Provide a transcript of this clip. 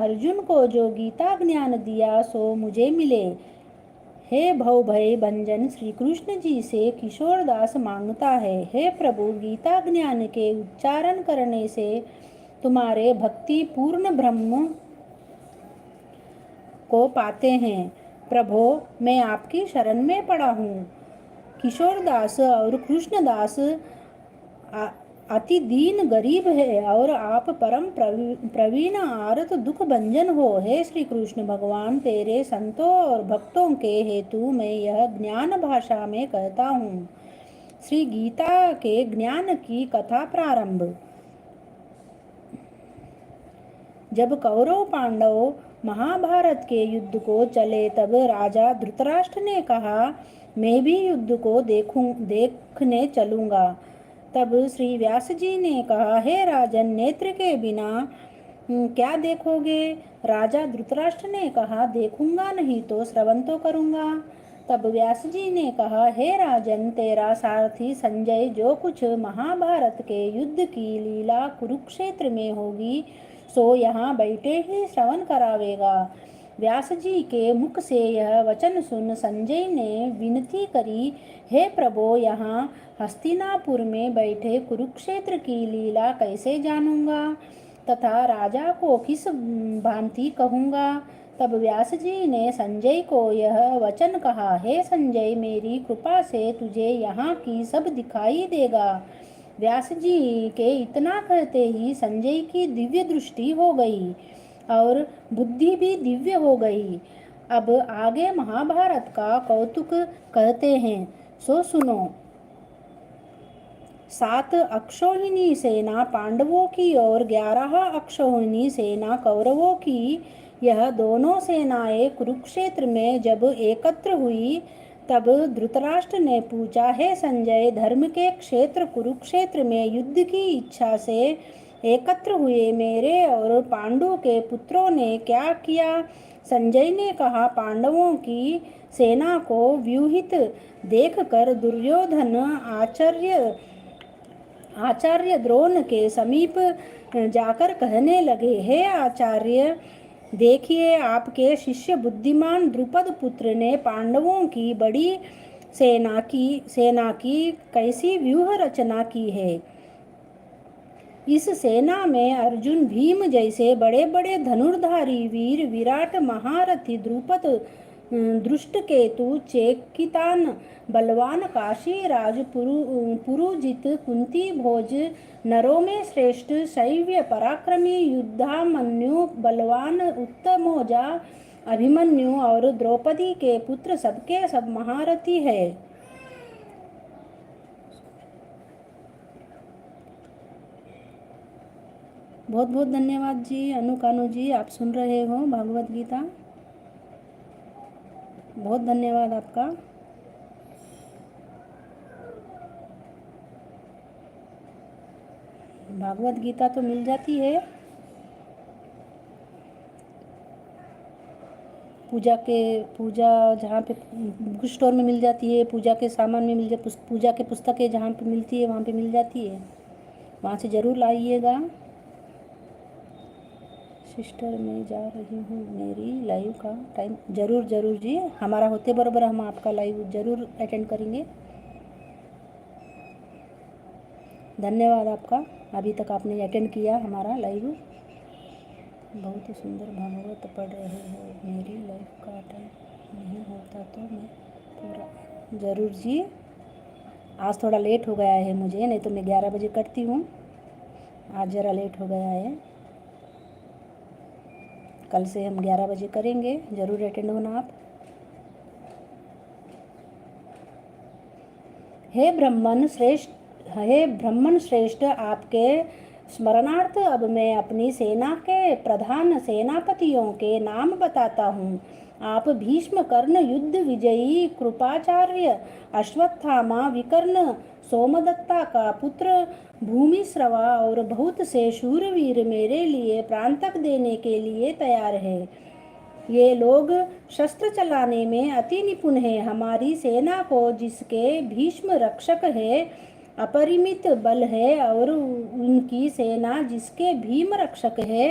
अर्जुन को जो गीता ज्ञान दिया सो मुझे मिले। हे भव भय भंजन श्री कृष्ण जी से किशोर दास मांगता है। हे प्रभु, गीता ज्ञान के उच्चारण करने से तुम्हारे भक्ति पूर्ण ब्रह्म को पाते हैं। प्रभो, मैं आपकी शरण में पड़ा हूँ। किशोर दास और कृष्णदास अति दीन गरीब है और आप परम प्रवीण आरत दुख भंजन हो। हे श्री कृष्ण भगवान, तेरे संतों और भक्तों के हेतु मैं यह ज्ञान भाषा में कहता हूँ। श्री गीता के ज्ञान की कथा प्रारंभ। जब कौरव पांडव महाभारत के युद्ध को चले तब राजा धृतराष्ट्र ने कहा, मैं भी युद्ध को देखने चलूंगा। तब श्री व्यास जी ने कहा, हे राजन, नेत्र के बिना क्या देखोगे? राजा धृतराष्ट्र ने कहा, देखूंगा नहीं तो श्रवण तो करूंगा। तब व्यास जी ने कहा, हे राजन, तेरा सारथी संजय जो कुछ महाभारत के युद्ध की लीला कुरुक्षेत्र में होगी सो यहाँ बैठे ही श्रवण करावेगा। व्यास जी के मुख से यह वचन सुन संजय ने विनती करी, हे प्रभो, यहाँ हस्तिनापुर में बैठे कुरुक्षेत्र की लीला कैसे जानूंगा तथा राजा को किस भांति कहूँगा। तब व्यास जी ने संजय को यह वचन कहा, हे संजय, मेरी कृपा से तुझे यहाँ की सब दिखाई देगा। व्यास जी के इतना कहते ही संजय की दिव्य दृष्टि हो गई और बुद्धि भी दिव्य हो गई। अब आगे महाभारत का कौतुक कहते हैं, सो सुनो। 7 अक्षौहिणी सेना पांडवों की और 11 अक्षौहिणी सेना कौरवों की, यह दोनों सेनाएं कुरुक्षेत्र में जब एकत्र हुई तब धृतराष्ट्र ने पूछा, हे संजय, धर्म के क्षेत्र कुरुक्षेत्र में युद्ध की इच्छा से एकत्र हुए मेरे और पांडु के पुत्रों ने क्या किया? संजय ने कहा, पांडवों की सेना को व्यूहित देखकर दुर्योधन आचार्य द्रोण के समीप जाकर कहने लगे, हे आचार्य, देखिए, आपके शिष्य बुद्धिमान द्रुपद पुत्र ने पांडवों की बड़ी सेना की कैसी व्यूह रचना की है। इस सेना में अर्जुन, भीम जैसे बड़े बड़े धनुर्धारी वीर, विराट महारथी द्रुपद, दृष्टकेतु, चेकितान, बलवान काशी राज, पुरुजित, कुंती भोज, नरों में श्रेष्ठ, शैव्य पराक्रमी, युद्धामन्यु, बलवान, उत्तमोजा, अभिमन्यु और द्रौपदी के पुत्र सबके सब महारथी है। बहुत बहुत धन्यवाद जी। कानू जी, आप सुन रहे हो भागवत गीता। बहुत धन्यवाद आपका। भागवत गीता तो मिल जाती है पूजा जहाँ पे बुक स्टोर में मिल जाती है, पूजा के सामान में मिल जाती, पूजा के पुस्तकें जहाँ पे मिलती है वहाँ पे मिल जाती है, वहाँ से ज़रूर लाइएगा। सिस्टर, मैं जा रही हूँ, मेरी लाइव का टाइम। ज़रूर जी, हमारा होते बराबर हम आपका लाइव ज़रूर अटेंड करेंगे। धन्यवाद आपका, अभी तक आपने अटेंड किया हमारा लाइव। बहुत ही सुंदर भागवत पढ़ रहे हो, मेरी लाइफ का टाइम नहीं होता तो मैं पूरा। ज़रूर जी, आज थोड़ा लेट हो गया है मुझे, नहीं तो मैं 11 बजे करती हूँ। आज ज़रा लेट हो गया है, कल से हम 11 बजे करेंगे। ज़रूर अटेंड होना आप। हे ब्राह्मण श्रेष्ठ, आपके स्मरणार्थ अब मैं अपनी सेना के प्रधान सेनापतियों के नाम बताता हूँ। आप भीष्म, कर्ण, युद्ध विजयी, कृपाचार्य, अश्वत्थामा, विकर्ण, सोमदत्ता का पुत्र भूमिश्रवा और बहुत से शूरवीर मेरे लिए प्राण तक देने के लिए तैयार है। ये लोग शस्त्र चलाने में अति निपुण है। हमारी सेना को जिसके भीष्म रक्षक है अपरिमित बल है और उनकी सेना जिसके भीम रक्षक है